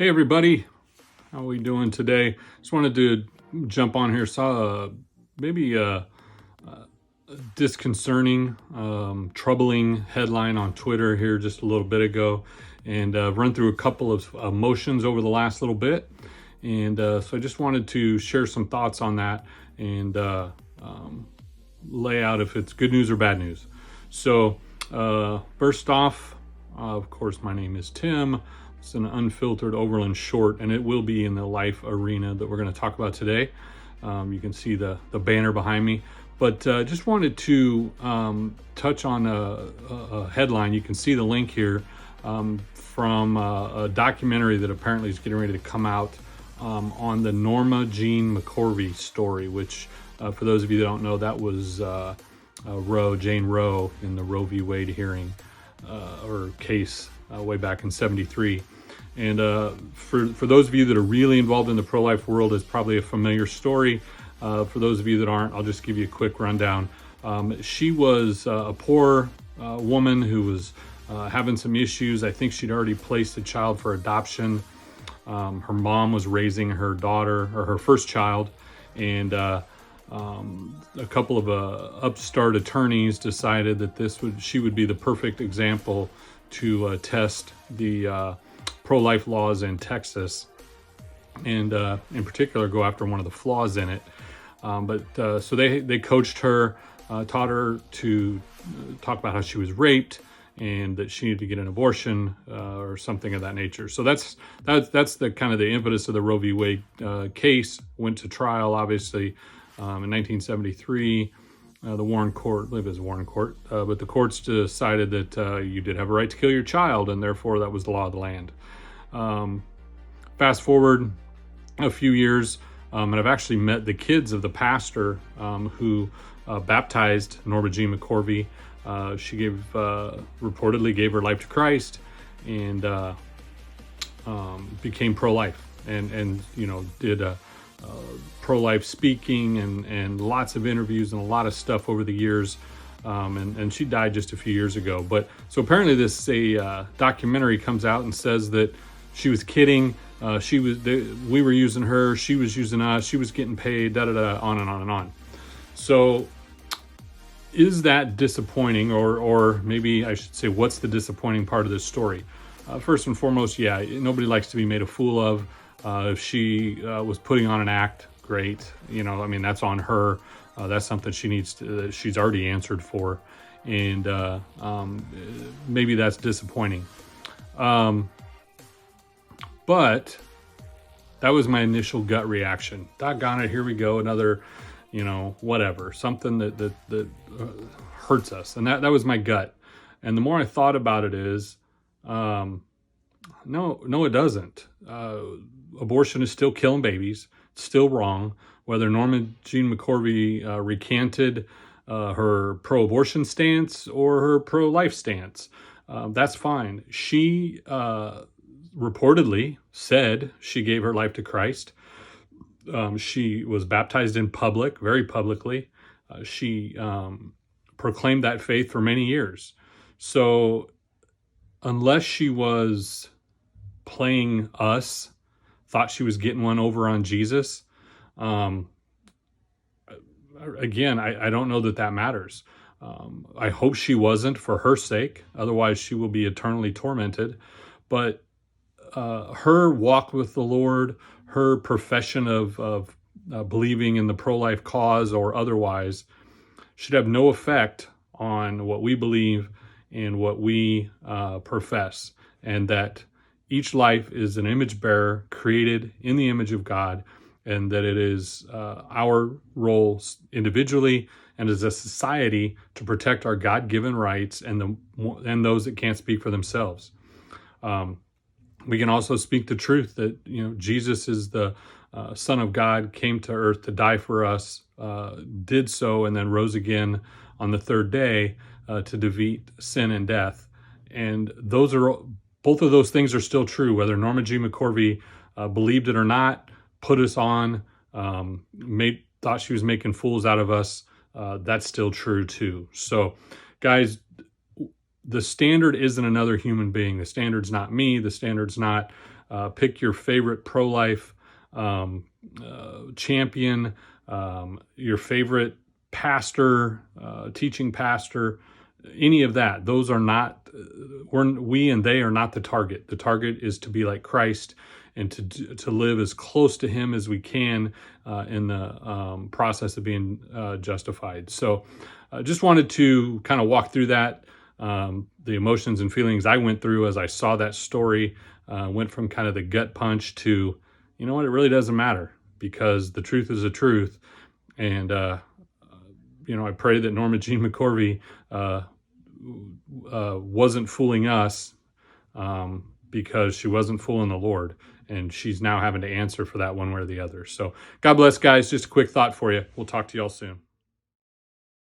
Hey everybody, how are we doing today? Just wanted to jump on here. Saw maybe a disconcerting, troubling headline on Twitter here just a little bit ago, and run through a couple of emotions over the last little bit. And so I just wanted to share some thoughts on that and lay out if it's good news or bad news. So first off, of course, my name is Tim. It's an unfiltered Overland short, and it will be in the life arena that we're going to talk about today. You can see the banner behind me, but just wanted to touch on a headline. You can see the link here from a documentary that apparently is getting ready to come out on the Norma Jean McCorvey story, which for those of you that don't know, that was Jane Roe in the Roe v. Wade hearing or case way back in '73. And for those of you that are really involved in the pro-life world, it's probably a familiar story. For those of you that aren't, I'll just give you a quick rundown. She was a poor woman who was having some issues. I think she'd already placed a child for adoption. Her mom was raising her daughter, or her first child, and a couple of upstart attorneys decided that she would be the perfect example to test the pro-life laws in Texas, and in particular go after one of the flaws in it. So they coached her, taught her to talk about how she was raped and that she needed to get an abortion or something of that nature. So that's the kind of the impetus of the Roe v. Wade case. Went to trial, obviously, in 1973. The Warren Court, I believe it was Warren Court, but the courts decided that you did have a right to kill your child, and therefore that was the law of the land. Fast forward a few years, and I've actually met the kids of the pastor who baptized Norma Jean McCorvey. She reportedly gave her life to Christ and became pro-life, and did pro-life speaking and lots of interviews and a lot of stuff over the years. And she died just a few years ago. But so apparently a documentary comes out and says that she was kidding. We were using her, she was using us, she was getting paid, on and on and on. So is that disappointing, or maybe I should say, what's the disappointing part of this story? First and foremost, yeah, nobody likes to be made a fool of. If she was putting on an act, great. That's on her. That's something she's already answered for. And maybe that's disappointing. But that was my initial gut reaction. Doggone it, here we go, another, whatever, something that hurts us. And that was my gut. And the more I thought about it is, no, it doesn't. Abortion is still killing babies. It's still wrong. Whether Norma Jean McCorvey recanted her pro-abortion stance or her pro-life stance, that's fine. She reportedly said she gave her life to Christ. She was baptized in public, very publicly. She proclaimed that faith for many years. So unless she was playing us, thought she was getting one over on Jesus, again, I don't know that matters. I hope she wasn't, for her sake. Otherwise, she will be eternally tormented. But her walk with the Lord, her profession of believing in the pro-life cause or otherwise, should have no effect on what we believe and what we profess, and that each life is an image bearer created in the image of God, and that it is our role individually and as a society to protect our God-given rights and those that can't speak for themselves. We can also speak the truth that Jesus is the Son of God, came to earth to die for us, did so, and then rose again on the third day to defeat sin and death. And both of those things are still true, whether Norma Jean McCorvey believed it or not, put us on, thought she was making fools out of us. That's still true too. So, guys, the standard isn't another human being. The standard's not me. The standard's not Pick your favorite pro-life champion, your favorite pastor, teaching pastor, any of that. Those are not, we and they are not the target. The target is to be like Christ and to live as close to him as we can in the process of being justified. So just wanted to kind of walk through that, the emotions and feelings I went through as I saw that story. Went from kind of the gut punch to, you know what, it really doesn't matter, because the truth is the truth. And, you know, I pray that Norma Jean McCorvey wasn't fooling us, because she wasn't fooling the Lord. And she's now having to answer for that one way or the other. So God bless, guys. Just a quick thought for you. We'll talk to y'all soon.